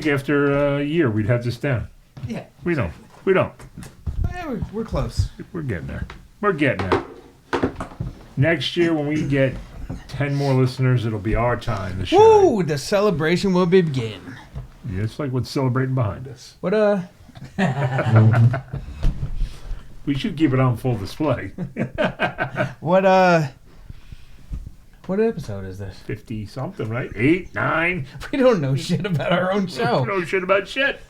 think after a year we'd have this down. Yeah. We don't. We don't. Yeah, we're close. We're getting there. We're getting there. Next year, when we get 10 more listeners, it'll be our time to shine. Woo! The celebration will begin. Yeah, it's like what's celebrating behind us. What We should keep it on full display. what episode is this? 50 something, right? 8, 9. We don't know shit about our own show. No shit about shit.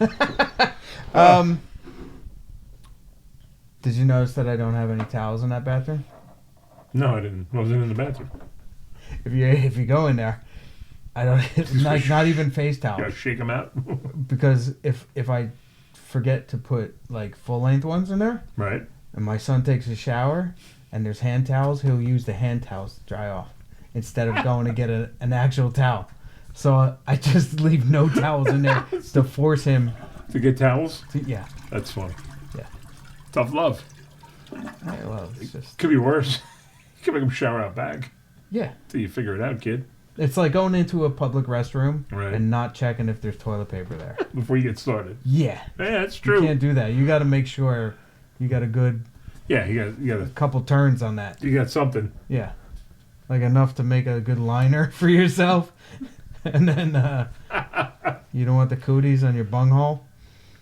Did you notice that I don't have any towels in that bathroom? No, I didn't. I wasn't in the bathroom. If you go in there, I don't not even face Gotta towels, shake them out. because if I forget to put like full length ones in there, Right. and my son takes a shower and there's hand towels, he'll use the hand towels to dry off instead of going to get an actual towel. So I just leave no towels in there to force him To get towels? to, yeah. That's funny. Yeah. Tough love. Well, it's just, Could be worse. You could make them shower out back. yeah. Till you figure it out, kid. It's like going into a public restroom Right. and not checking if there's toilet paper there. Before you get started. Yeah. Yeah, that's You true. can't do that. You got to make sure you got a good Yeah, you couple turns on that. got something. Yeah. Like enough to make a good liner for yourself. And then you don't want the cooties on your bunghole.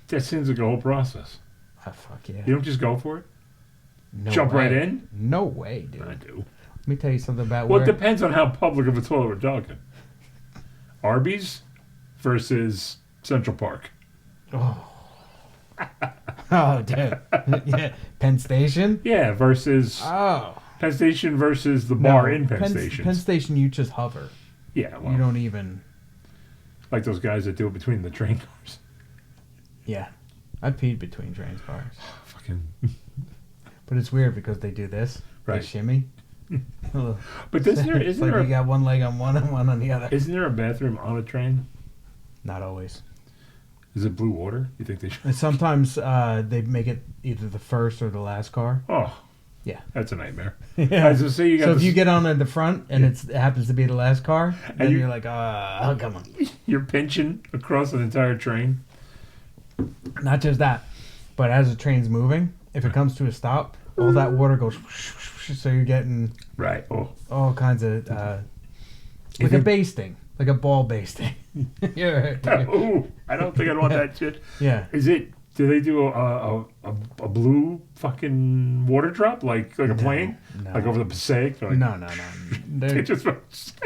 That seems like a whole process. Ah, fuck yeah. You don't just go for it? No Jump way. right in? No way, dude. I do. Let me tell you something about Well, it where... depends on how public of a toilet we're talking. Arby's versus Central Park. Oh, dude. Yeah. Penn Station? Yeah, versus Oh. Penn Station versus the bar No, in Penn Station. Penn Station, you just hover. Yeah, well, You don't even... like those guys that do it between the train cars. Yeah. I peed between train cars. Fucking. But it's weird because they do this. Right. They shimmy. But isn't there, It's isn't, like there you got one leg on one and one on the other. isn't there a bathroom on a train? Not always. Is it blue water? You think they should? And sometimes they make it either the first or the last car. Oh. Yeah. That's a nightmare. Yeah. I was gonna say you got So if this- you get on at the front and it happens to be the last car, then you- you're like, oh, come on. you're pinching across an entire train. Not just that, but as the train's moving, if it comes to a stop, all that water goes. So you're getting Right. Oh. all kinds of like it- a basting, like a ball basting. Yeah. Ooh, I don't think I'd want that shit. Yeah. Is it? Do they do a blue fucking water drop like a plane, no. like over the Passaic? Like, No. They They're- just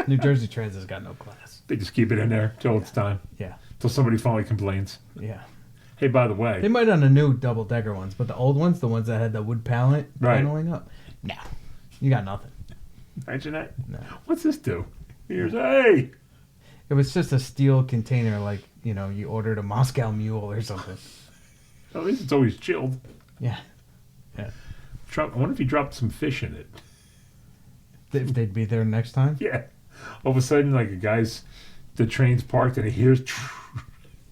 New Jersey Transit's got no class. they just keep it in there till it's time. Yeah. Till somebody finally complains. Yeah. Hey, by the way, They might on the new double decker ones, but the old ones, the ones that had the wood paneling up, no, you got nothing. imagine that. No. What's this do? Here's hey. It was just a steel container, like you ordered a Moscow Mule or something. At least it's always chilled. Yeah. I wonder if you dropped some fish in it. If they'd be there next time. Yeah. All of a sudden, like the train's parked and he hears,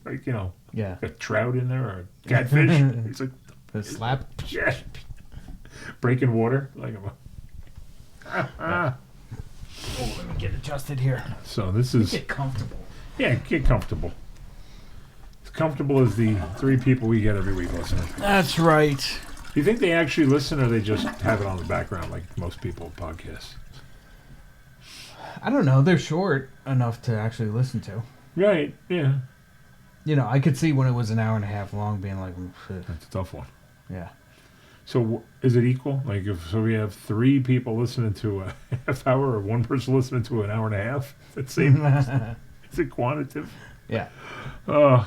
like Yeah. a trout in there or a catfish. He's like, The slap. yeah, breaking water like Oh, let me get adjusted here. So this is Get comfortable. get comfortable. As comfortable as the 3 people we get every week listening. That's right. Do you think they actually listen or they just have it on the background like most people with podcasts? I don't know. They're short enough to actually listen to. Right. Yeah. I could see when it was an hour and a half long being like, shit. That's a tough one. Yeah. So is it equal? Like so we have 3 people listening to a half hour or 1 person listening to an hour and a half? That same is it quantitative? Yeah. Well,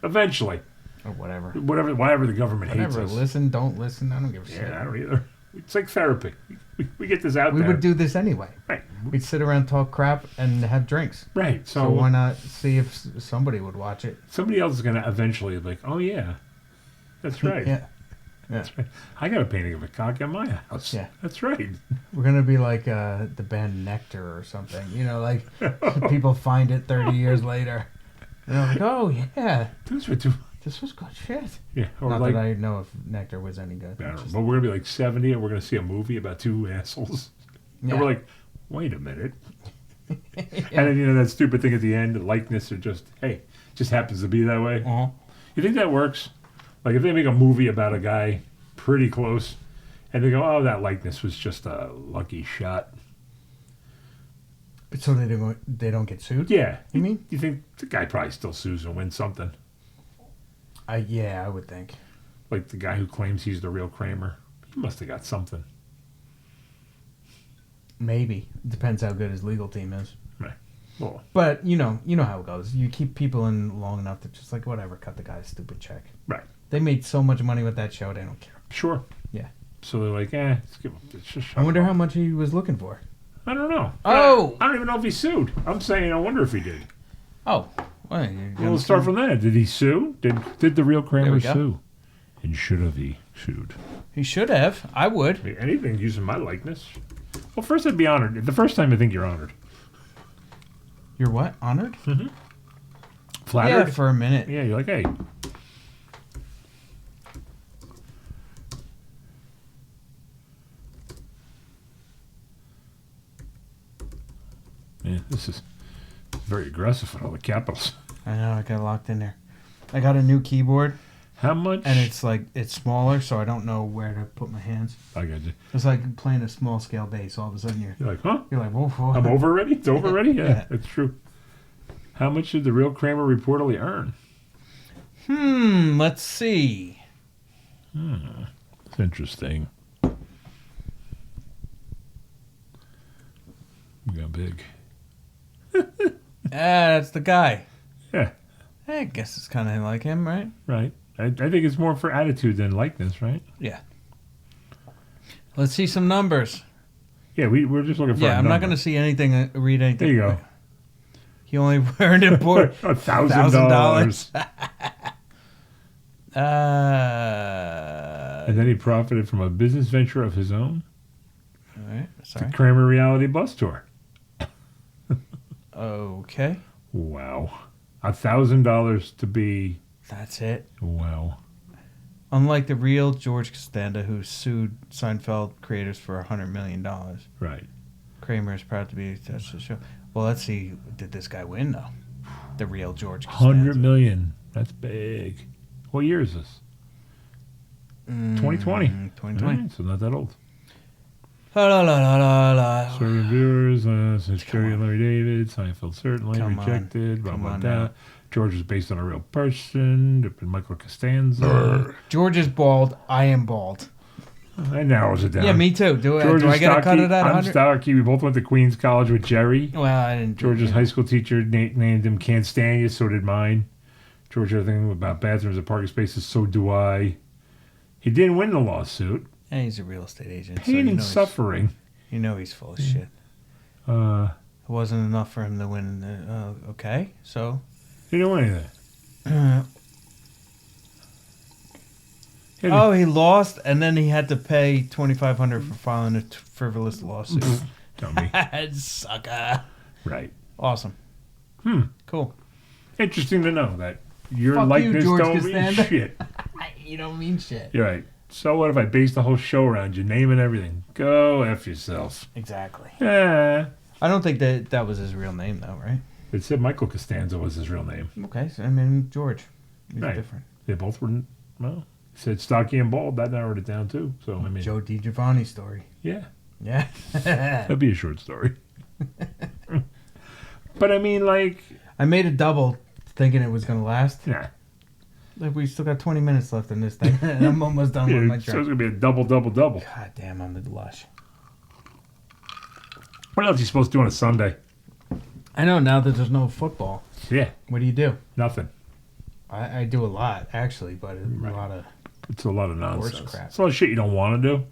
eventually. Or whatever. Whatever the government hates Whatever. us. Listen, don't listen. I don't give a shit. Yeah, I don't either. It's like therapy. We get this out We there. would do this anyway. Right. We'd sit around, talk crap, and have drinks. Right. So why not see if somebody would watch it? Somebody else is going to eventually be like, oh, yeah. That's right. Yeah. That's right. I got a painting of a cock in my house. Yeah. That's right. We're going to be like the band Nectar or something. Like people find it 30 years later. And they're like, oh, yeah. Those were two. This was good shit. Yeah. Or Not like, that I know if Nectar was any good. I don't know, Just- but we're going to be like 70 and we're going to see a movie about 2 assholes. Yeah. And we're like, wait a minute. And then, that stupid thing at the end, the likeness, or just Just happens to be that way. Uh-huh. You think that works? Like if they make a movie about a guy pretty close, and they go, "Oh, that likeness was just a lucky shot." So they don't get sued? Yeah. You mean? You think the guy probably still sues and wins something? Yeah, I would think. Like the guy who claims he's the real Kramer. He must have got something. Maybe. Depends how good his legal team is. Right. Well, But you know how it goes. You keep people in long enough to just like whatever, cut the guy a stupid check. right. They made so much money with that show, they don't care. Sure. Yeah. So they're like, let's give him. Let's just shut I wonder him how up. much he was looking for. I don't know. Oh! I don't even know if he sued. I'm saying I wonder if he did. Oh, well, Well, let's start from there. Did he sue? Did the real Kramer go. sue? And should have he sued? He should have. I would. I mean, anything using my likeness. Well, first I'd be honored. The first time I think you're honored. You're what? Honored? Flattered? Yeah, for a minute. Yeah, you're like, hey. Yeah, this is very aggressive with all the capitals. I know. I got locked in there. I got a new keyboard, How much? and it's smaller, so I don't know where to put my hands. I got you. It's like playing a small scale bass. All of a sudden, You're like, huh? you're like, whoa, whoa. I'm over already? It's over already? Yeah, Yeah. that's true. How much did the real Kramer reportedly earn? Let's see. It's interesting. We got big. That's the guy. Yeah, I guess it's kind of like him, right? right. I think it's more for attitude than likeness, right? Yeah. Let's see some numbers. Yeah, we're just looking for Yeah, a I'm not number. going to see anything, read anything. There you go. He only earned it for $1,000. All And then he profited from a business venture of his own, right, the sorry. Kramer Reality Bus Tour. Okay, Wow. $1,000 to be, that's it. wow. Unlike the real George Costanza, who sued Seinfeld creators for $100 million, Right. Kramer is proud to be attached to the show. Well, let's see. Did this guy win, though? The real George Costanza. 100 million. That's big. What year is this? 2020. 2020. All right, so not that old. La la la la la la. So reviewers, since Jerry and Larry David, Seinfeld certainly Come on. rejected, blah, Come blah, on blah. now. George was based on a real person, Michael Costanza. George is bald. I am bald. I narrows it down. Yeah, me too. Do George I get a cut Stockey, of that? I'm 100? Stockey. We both went to Queens College with Jerry. Well, I didn't. George's high school teacher named him Canstania, so did mine. George had a thing about bathrooms and parking spaces, so do I. He didn't win the lawsuit. And he's a real estate agent. Pain so and you know suffering. You know he's full of shit. Uh, It wasn't enough for him to win. Okay, so. he didn't win anything. He had Oh, he lost, and then he had to pay $2,500 for filing a frivolous lawsuit. dummy. Sucker. Right. Awesome. Cool. Interesting to know that your Fuck you, likeness George don't mean Costanza. shit. You don't mean shit. You're right. So what if I base the whole show around your name and everything? Go F yourself. Exactly. Yeah. I don't think that was his real name, though, right? It said Michael Costanza was his real name. Okay, so I mean George. He's Right. different. They both were, well, it said Stocky and Bald. That narrowed it down too. So, I mean, Joe DiGiovanni story. yeah. Yeah. That'd be a short story. But I mean, like, I made a double thinking it was going to last. nah. Like, we still got 20 minutes left in this thing, and I'm almost done with my So it's drink. going to be a double, double, double. God damn, I'm a lush. What else are you supposed to do on a Sunday? I know now that there's no football. Yeah, What do you do? nothing. I do a lot, actually, but a Right. lot of... It's a lot of Horse nonsense. crap. It's a lot of shit you don't want to do.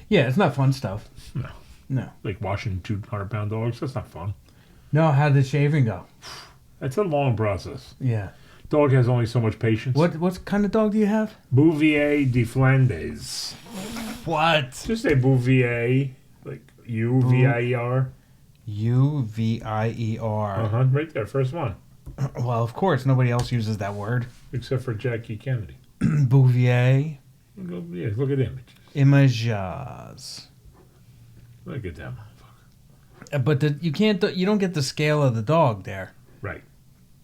Yeah, it's not fun stuff. No. No. Like washing 200-pound dogs. That's not fun. No, how did the shaving go? It's a long process. Yeah. Dog has only so much patience. What kind of dog do you have? Bouvier de Flanders. What? Just say Bouvier, like U-V-I-E-R. U-V-I-E-R. Uh-huh, right there, first one. Well, of course, nobody else uses that word. Except for Jackie Kennedy. Bouvier. Yeah, look at him. Images. Look at them. But you can't. You don't get the scale of the dog there. Right.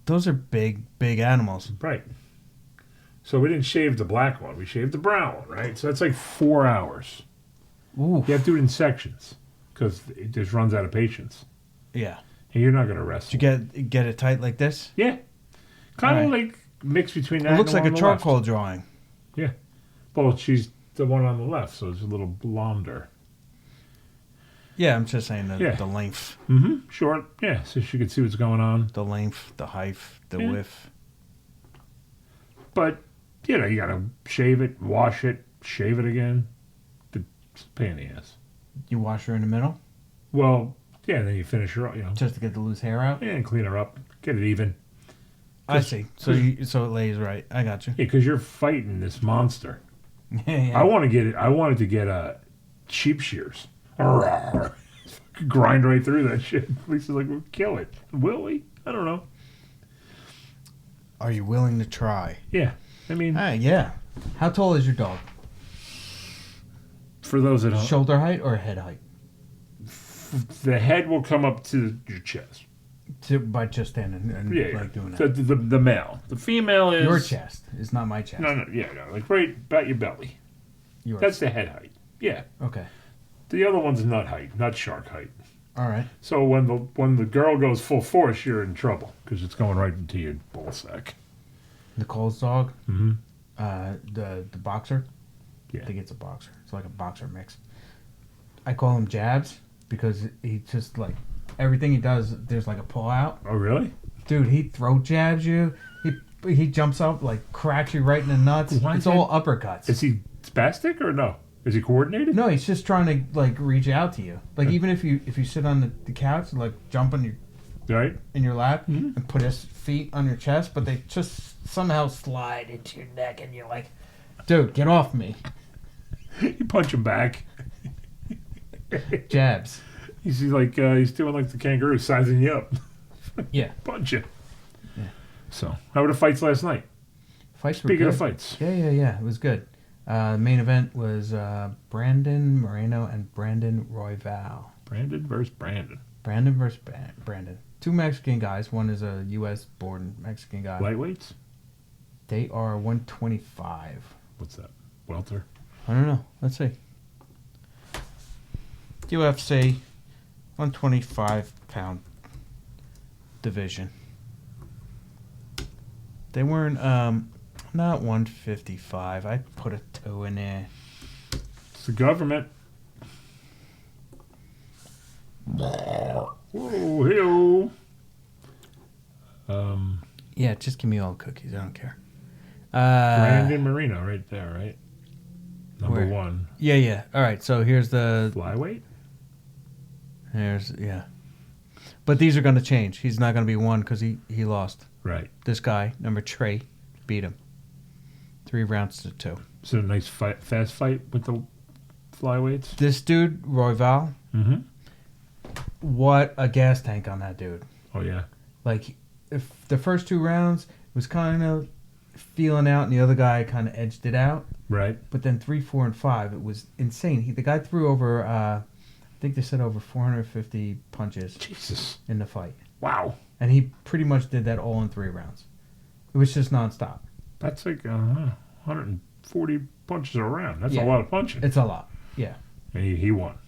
those are big animals. Right. So we didn't shave the black one. We shaved the brown one, right? So that's like 4 hours. Ooh. You have to do it in sections because it just runs out of patience. Yeah. And you're not going to wrestle. Did you get it tight like this? Yeah. Kind of Alright. like mix between that It looks and like the a one on the charcoal drawing. left. Yeah. Well, she's the one on the left, so it's a little blonder. Yeah, I'm just saying Yeah. the length. Mm-hmm. Short. Yeah, so she could see what's going on. The length, the height, the Yeah. width. But, you know, you got to shave it, wash it, shave it again. It's a pain in the ass. You wash her in the middle Well, yeah, and then you finish her up, you know. just to get the loose hair out. Yeah, and clean her up. Get it even. I see. So so it lays right. I got you. Yeah, because you're fighting this monster. Yeah. I wanted to get sheep shears. Grind right through that shit. Lisa's like, we'll kill it. Will we? I don't know. Are you willing to try? Yeah. I mean, Yeah. How tall is your dog? for those at home, Shoulder height or head height? the head will come up to your chest. By just standing and Yeah, like doing so that. the male. The female is Your chest is not my chest. No, like right about your belly. Yours. That's the head height. Yeah. Okay. The other one's nut height, not shark height. All right. So when the girl goes full force, you're in trouble because it's going right into your ball sack. Nicole's dog, Mm-hmm. the boxer. Yeah. I think it's a boxer. It's like a boxer mix. I call him Jabs because he just like everything he does. There's like a pull out. Oh, really? Dude, he throat jabs you. He jumps up like cracks you right in the nuts. Why It's is all uppercuts. Is he spastic or no? Is he coordinated? No, he's just trying to like reach out to you. Like even if you sit on the couch and like jump on Right? in your lap Mhm. and put his feet on your chest, but they just somehow slide into your neck, and you're like, dude, get off me. You punch him back. Jabs. He's doing like the kangaroo, sizing you up. Yeah. Punch you. Yeah. So, how were the fights last night? Fights were Speaking good. of fights. Yeah. It was good. Main event was Brandon Moreno and Brandon Royval. Brandon versus Brandon. Brandon versus Brandon. Two Mexican guys. One is a U.S. born Mexican guy. Lightweights? They are 125. What's that? Welter? I don't know. Let's see. UFC 125-pound division. They weren't not 155. I put a 2 in there. It's the government. Whoa, hey-o. Yeah, just give me all the cookies. I don't care. Brandon Marino right there, right? Number Where? 1. Yeah. All right. So here's the Flyweight? yeah. But these are going to change. He's not going to be 1 because he lost. Right. This guy, number Trey, beat him 3 rounds to 2. So a nice fight, fast fight with the flyweights? This dude, Royval, Mm-hmm. what a gas tank on that dude. Oh, yeah. Like, if the first 2 rounds was kind of feeling out, and the other guy kind of edged it out. Right. But then 3, 4, and 5, it was insane. The guy threw over, I think they said over 450 punches Jesus. in the fight, Wow. and he pretty much did that all in 3 rounds. It was just nonstop. That's like 140 punches a round. That's Yeah. a lot of punching. It's a lot. Yeah, And he won.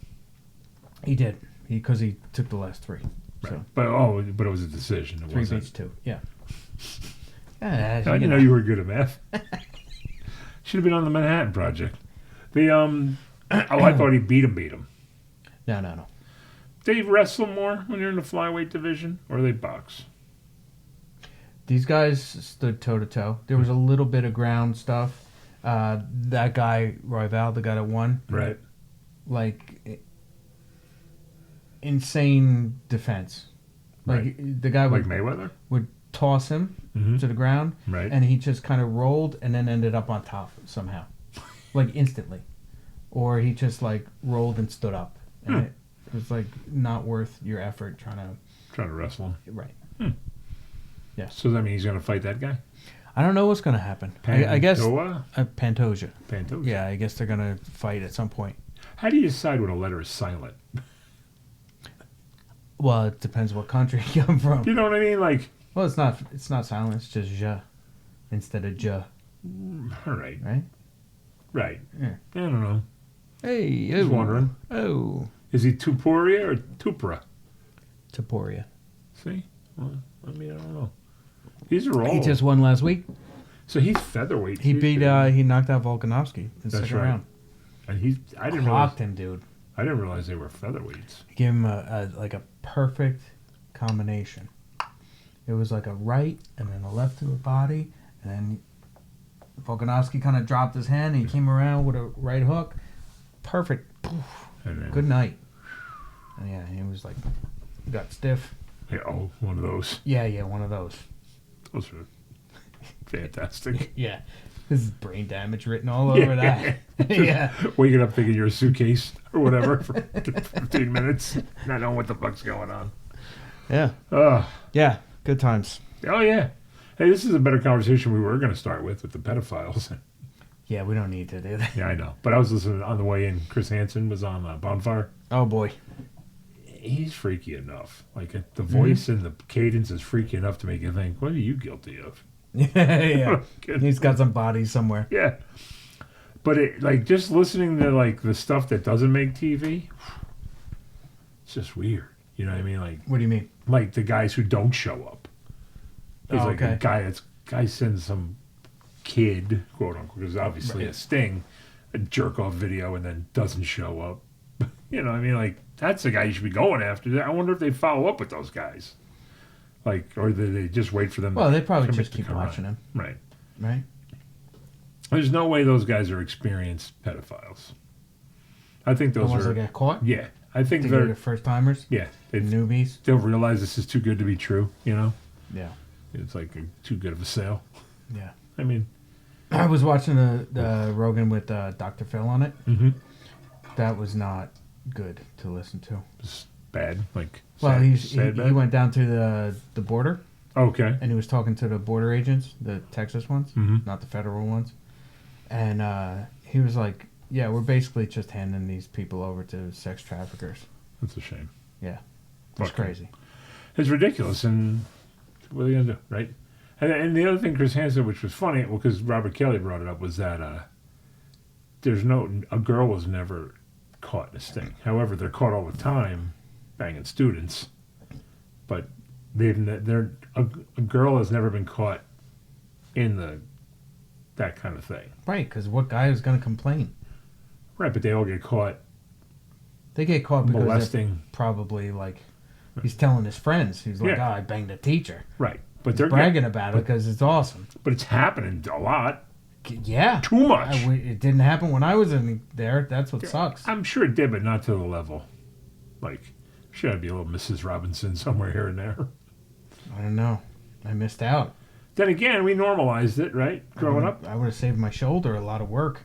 he did because he took the last 3. Right. So But it was a decision. It 3 wasn't. beats 2. Yeah. Yeah, I didn't know you were good at math. Should have been on the Manhattan Project. I thought he beat him. No. They wrestle more when you're in the flyweight division, or they box? These guys stood toe to toe. There was a little bit of ground stuff. That guy, Royval, the guy that won, Right. like insane defense. Like the guy Like would Mayweather? toss him Mm-hmm. to the ground, Right. and he just kind of rolled and then ended up on top somehow, like instantly, or he just like rolled and stood up, and it was like not worth your effort trying Trying to wrestle him. to right. So that means he's going to fight that guy? I don't know what's gonna happen. I guess Pantoja? Pantoja. Pantoja. Yeah, I guess they're gonna fight at some point. How do you decide when a letter is silent? Well, it depends what country you come from. You know what I mean? Like, Well, it's not silent. It's just ja instead of ja. All right. Right? Right. Yeah. I don't know. Hey, Just wondering. Oh. Is he Tupuria or Tupra? Taporia. See? Well, I mean, I don't know. These are all. He just won last week. So he's featherweight. He too, beat. too. He knocked out Volkanovski in the That's second right. round. And he's. I didn't Clocked realize. him, dude. I didn't realize they were featherweights. He gave him a perfect combination. It was like a right and then a left to the body, and then Volkanovski kind of dropped his hand. And he came around with a right hook. Perfect. And then, Good night. And yeah, he was like, got stiff. Yeah, oh, one of those. Yeah, one of those. Those are fantastic. Yeah. There's brain damage written all over that. Yeah. Waking up thinking you're a suitcase or whatever for 15 minutes, not knowing what the fuck's going on. Yeah. Oh, Yeah. Good times. oh yeah. Hey, this is a better conversation we were going to start with the pedophiles. Yeah, we don't need to do that. Yeah, I know. But I was listening on the way in. Chris Hansen was on Bonfire. Oh, boy. He's freaky enough. Like the voice and the cadence is freaky enough to make you think, what are you guilty of? Yeah. He's got some body somewhere. Yeah. But it, like, just listening to like the stuff that doesn't make TV, it's just weird. You know what I mean? What do you mean? Like the guys who don't show up. He's Oh, like okay. a guy sends some kid, quote unquote, because obviously Right. a sting, a jerk off video, and then doesn't show up. You know what I mean? Like, that's the guy you should be going after. I wonder if they follow up with those guys. Like, or do they just wait for them? Well, they probably for just to keep come watching around? him, Right. right? There's no way those guys are experienced pedophiles. I think The those ones are. that get caught? Yeah, I think Think they're they're. the first timers? Yeah, Newbies? they'll realize this is too good to be true. You know, Yeah. it's like too good of a sale. Yeah. I mean, I was watching the Rogan with Dr. Phil on it. mm-hmm. That was not good to listen to. It's bad. Like, Well, sad, he sad bad? went down to the border, Okay. and he was talking to the border agents, the Texas ones, Mm-hmm. not the federal ones. And he was like, yeah, we're basically just handing these people over to sex traffickers. That's a shame. Yeah. It's Fuck 'em. crazy. It's ridiculous, and what are they gonna do, right? And the other thing Chris Hansen, which was funny, well, because Robert Kelly brought it up, was that a girl was never caught in a sting. However, they're caught all the time banging students, but a girl has never been caught in that kind of thing. Right, because what guy is going to complain? Right, but they all get caught They get caught because they're molesting. probably like, he's telling his friends. He's like, Yeah. oh, I banged a teacher. Right, but He's they're bragging about it because it's awesome. But it's happening a lot, Yeah. too much. It didn't happen when I was in there. That's what sucks. I'm sure it did, but not to the level. Like, should be a little Mrs. Robinson somewhere here and there. I don't know. I missed out. Then again, we normalized it, right? Growing up. I would have saved my shoulder a lot of work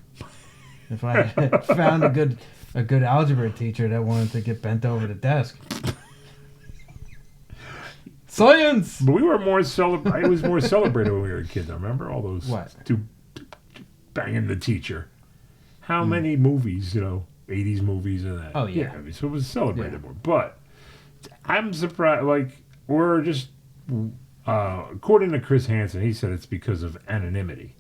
if I had found a good algebra teacher that wanted to get bent over the desk. Science. But we were more it was more celebrated when we were kids. I remember all those What? banging the teacher. How many movies, 80s movies and that? Oh, yeah. I mean, so it was celebrated Yeah. more. But I'm surprised. Like, we're just according to Chris Hansen, he said it's because of anonymity.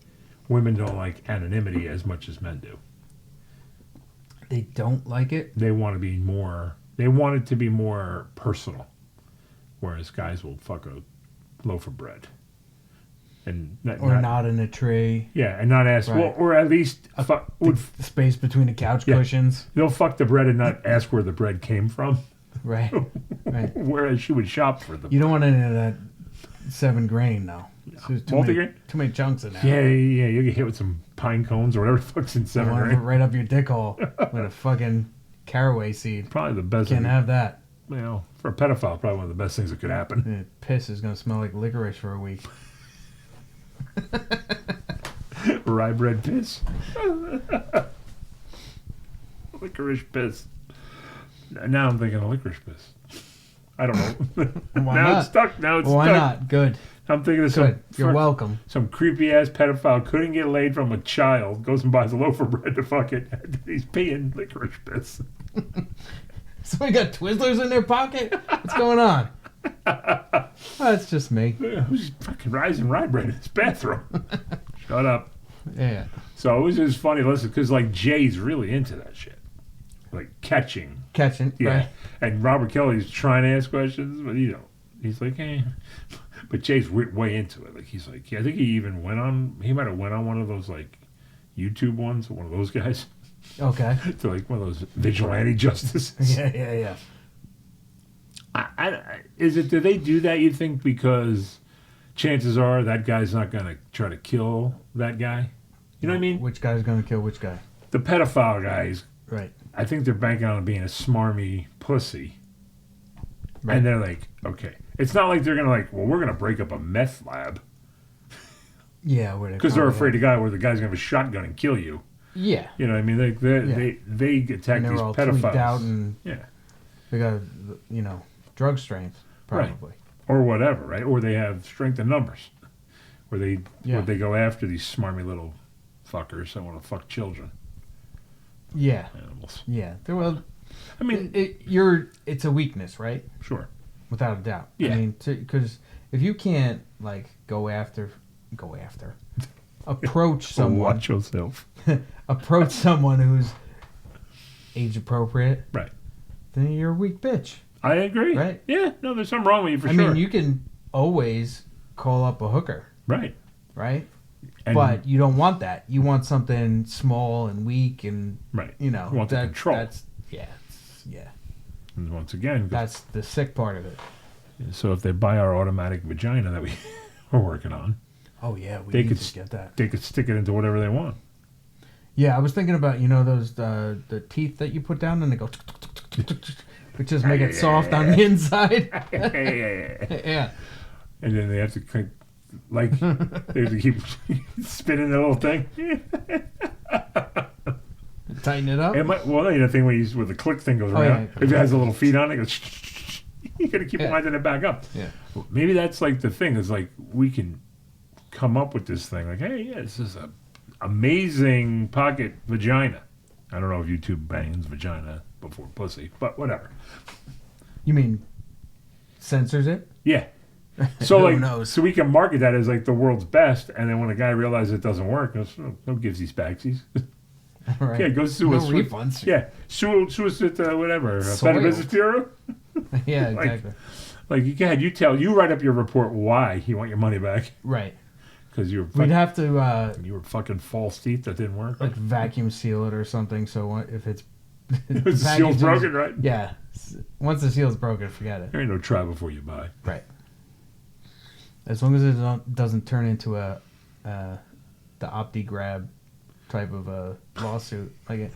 Women don't like anonymity as much as men do. They don't like it. They want to be more. They want it to be more personal, whereas guys will fuck a loaf of bread, and Not in a tree. yeah, and not ask. Right. Well, or at least The space between the couch Yeah. cushions. they'll fuck the bread and not ask where the bread came from. Right. Right. Whereas she would shop for the. You don't want any of that 7 grain though. So there's Multigrain? too many chunks in there. Yeah, you get hit with some pine cones or whatever the fuck's in You 7 want it grain. right up your dick hole with a fucking caraway seed. Probably the best. Can't have that. For a pedophile, probably one of the best things that could happen. The piss is gonna smell like licorice for a week. Rye bread piss. Licorice piss. Now I'm thinking of licorice piss. I don't know. Why now not? it's stuck. Now it's Why stuck. not? Good. I'm thinking of Good. You're welcome. some creepy ass pedophile couldn't get laid from a child, goes and buys a loaf of bread to fuck it. And he's peeing licorice piss. Somebody got Twizzlers in their pocket? What's going on? That's just me. Who's fucking rising rye bread in his bathroom? Shut up. Yeah. So it was just funny to listen because like Jay's really into that shit, like catching. Catching. Yeah. Right. And Robert Kelly's trying to ask questions, but he's like, eh. But Jay's way into it. Like he's like, yeah, I think he even he might have went on one of those like YouTube ones, one of those guys, Okay. to like one of those vigilante justices. Yeah. Do they do that, you think, because chances are that guy's not going to try to kill that guy? You know what I mean? Which guy's gonna kill which guy? The pedophile guys, Right. I think they're banking on being a smarmy pussy. Right. And they're like, okay. It's not like they're going to like, well, we're going to break up a meth lab Yeah. because they're afraid of where the guy's going to have a shotgun and kill you. Yeah. You know what I mean? They attack And these they're all tweaked pedophiles. out and Yeah. they got drug strength Right. probably. Or whatever, right? Or they have strength in numbers. Where they go after these smarmy little fuckers that want to fuck children. Yeah. Animals. Yeah. Well, I mean, it's a weakness, right? sure. Without a doubt. Yeah. I mean, because if you can't like approach someone, Watch yourself. approach someone who's age appropriate, Right. then you're a weak bitch. I agree. Right. Yeah. No, there's something wrong with you for I sure. mean, you can always call up a hooker, right. right? And, But you don't want that. You want something small and weak, and right. you know, You want the control. That's And once again, that's the sick part of it. so if they buy our automatic vagina that we're working on, Oh yeah, we They need could to get that. they could stick it into whatever they want. Yeah, I was thinking about those the teeth that you put down and they go, which just make it soft on the inside. Yeah. And then they have to they have to keep spinning the little thing. Tighten it up. The thing where the click thing goes Oh, around. yeah. If it has a little feet on it, it goes. You got to keep winding it back up. Yeah. Maybe that's like the thing. Is like we can come up with this thing. Like, hey, yeah, this is a amazing pocket vagina. I don't know if YouTube bangs vagina before pussy, but whatever. You mean censors it? Yeah. So Who knows? so we can market that as like the world's best, and then when a guy realizes it doesn't work, goes, oh, no gives these backsies. Right. Yeah, go sue No us. refunds. Yeah, sue us at whatever. Better Soiled. Business Bureau. Yeah, Like- exactly. Like you write up your report why you want your money back Right. because We'd have to you were fucking false teeth that didn't work. like vacuum seal it or something. So if it's The seal's broken, right? Yeah. Once the seal's broken, forget it. There ain't no try before you buy. Right. As long as it doesn't turn into the OptiGrab type of a lawsuit, like it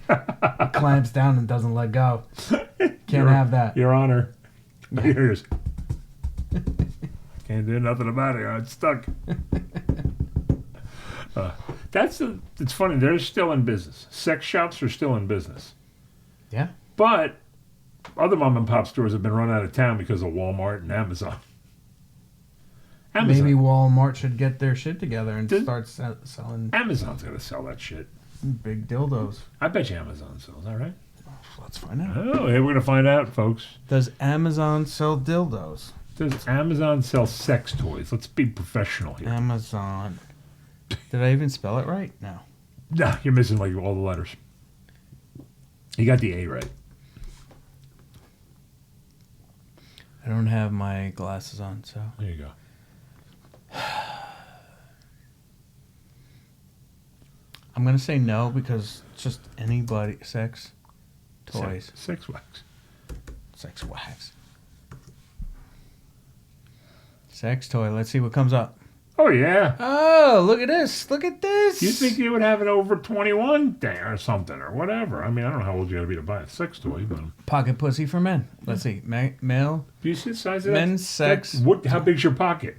clamps down and doesn't let go. Can't have that. Your Honor. Here's. Can't do nothing about it. It's stuck. It's funny. They're still in business. Sex shops are still in business. Yeah. But other mom and pop stores have been run out of town because of Walmart and Amazon. Maybe Walmart should get their shit together and Did- start selling Amazon's going to sell that shit. big dildos. I bet you Amazon sells that, right? Let's find out. Oh, hey, we're going to find out, folks. Does Amazon sell dildos? Does Amazon sell sex toys? Let's be professional here. Amazon. Did I even spell it right? No. Nah, you're missing like all the letters. You got the A right. I don't have my glasses on, so. There you go. I'm going to say no because just anybody. Sex toys. Sex wax. Sex wax. Sex toy. Let's see what comes up. Oh, yeah. Oh, look at this. Look at this. You think you would have it over 21 there or something or whatever? I mean, I don't know how old you got to be to buy a sex toy, but Pocket pussy for men. Let's see. Male. do you see the size of that? Men's sex. How big's your pocket?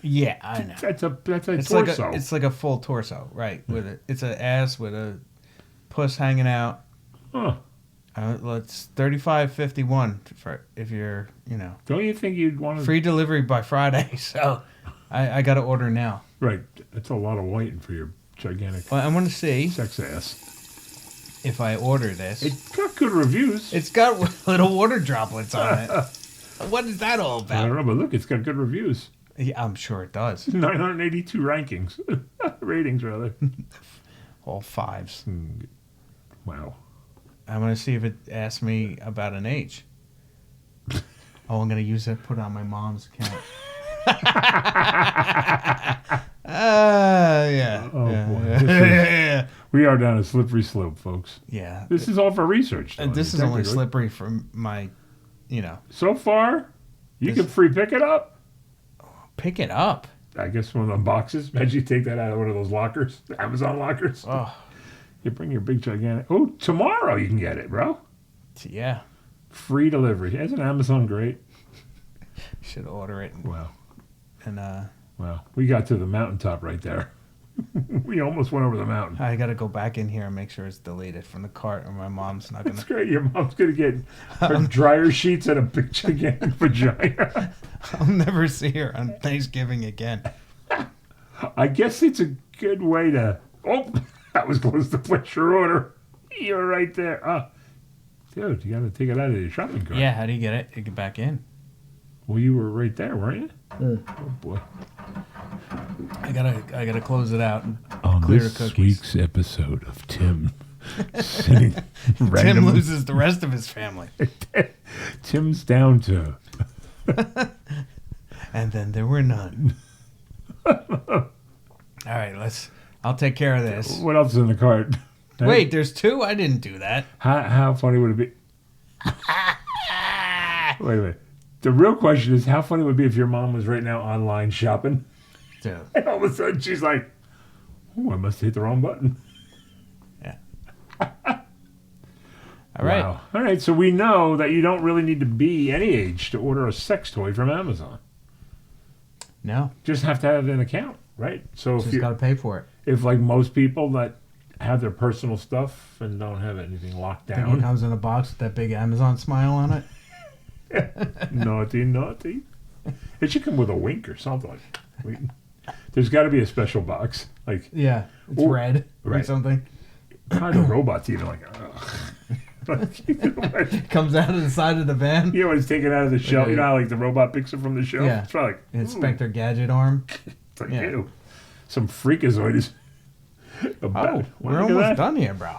Yeah, I know. That's a It's torso. like a full torso, right? With it, it's an ass with a puss hanging out. Huh. Let's 35.51 for if you're Don't you think you'd want to? free delivery by Friday. So I got to order now. Right. That's a lot of whiting for your gigantic Well, I want to see sex ass. if I order this. It got good reviews. It's got little water droplets on it. What is that all I about? don't know, but look, it's got good reviews. Yeah, I'm sure it does. 982 rankings. Ratings, rather. All fives. Wow. I'm going to see if it asks me about an H. Oh, I'm going to use it, put it on my mom's account. Yeah. Oh, yeah. boy. Yeah. We are down a slippery slope, folks. Yeah. This is all for research. And though, this is only technically. slippery from my, So far, you This- can free pick it up. pick it up. I guess one of the boxes. Imagine you take that out of one of those lockers, the Amazon lockers. Oh, You bring your big gigantic. Oh, tomorrow you can get it, bro. yeah. Free delivery. Isn't Amazon great? Should order it. Wow. And Wow. We got to the mountaintop right there. We almost went over the mountain. I got to go back in here and make sure it's deleted from the cart, or my mom's not going That's to. great. Your mom's going to get her dryer sheets and a big gigantic vagina. I'll never see her on Thanksgiving again. I guess it's a good way to. Oh, that was close to place your order. You're right there. Dude, you got to take it out of your shopping cart. Yeah, how do you get it? You get back in. Well, you were right there, weren't you? Oh, boy. I gotta close it out and On clear this the cookies. week's episode of Tim sitting Tim randomly- loses the rest of his family. Tim's down to. And then there were none. All right, I'll take care of this. What else is in the cart? Wait, there's two? I didn't do that. How funny would it be? Wait a minute. The real question is, how funny would it be if your mom was right now online shopping, Dude. and all of a sudden she's like, "Oh, I must have hit the wrong button." Yeah. All right. Wow. All right. So we know that you don't really need to be any age to order a sex toy from Amazon. No, Just have to have an account, right? So just got to pay for it. if like most people that have their personal stuff and don't have anything locked Think it down, comes in a box with that big Amazon smile on it. naughty. It should come with a wink or something. There's got to be a special box, like Yeah, it's Ooh, red or right. something. kind of robots even like. Ugh. Like, Comes out of the side of the van. you know when it's taken out of the shelf. You know how like the robot picks it from the shelf. Yeah. It's probably like ooh, Inspector Gadget arm. It's like Yeah. ew. Some freakazoid is. about. Oh, Look we're at almost that. done here, bro.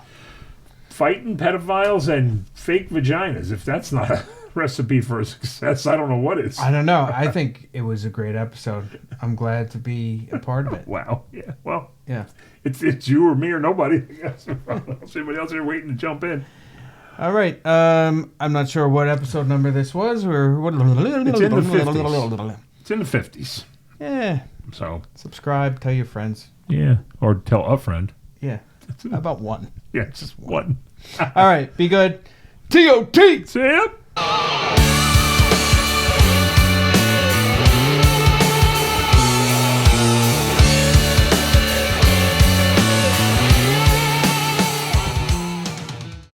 Fighting pedophiles and fake vaginas. If that's not a recipe for a success, I don't know what is. I don't know. I think it was a great episode. I'm glad to be a part of it. Wow. Yeah. Well, Yeah. it's you or me or nobody. I guess. I don't see anybody else here waiting to jump in. All right. I'm not sure what episode number this was, or what. It's in the 50s. It's in the 50s. Yeah. So Subscribe. Tell your friends. yeah, or tell a friend. Yeah. How about one? Yeah, just one. All right. Be good. TOT. See ya.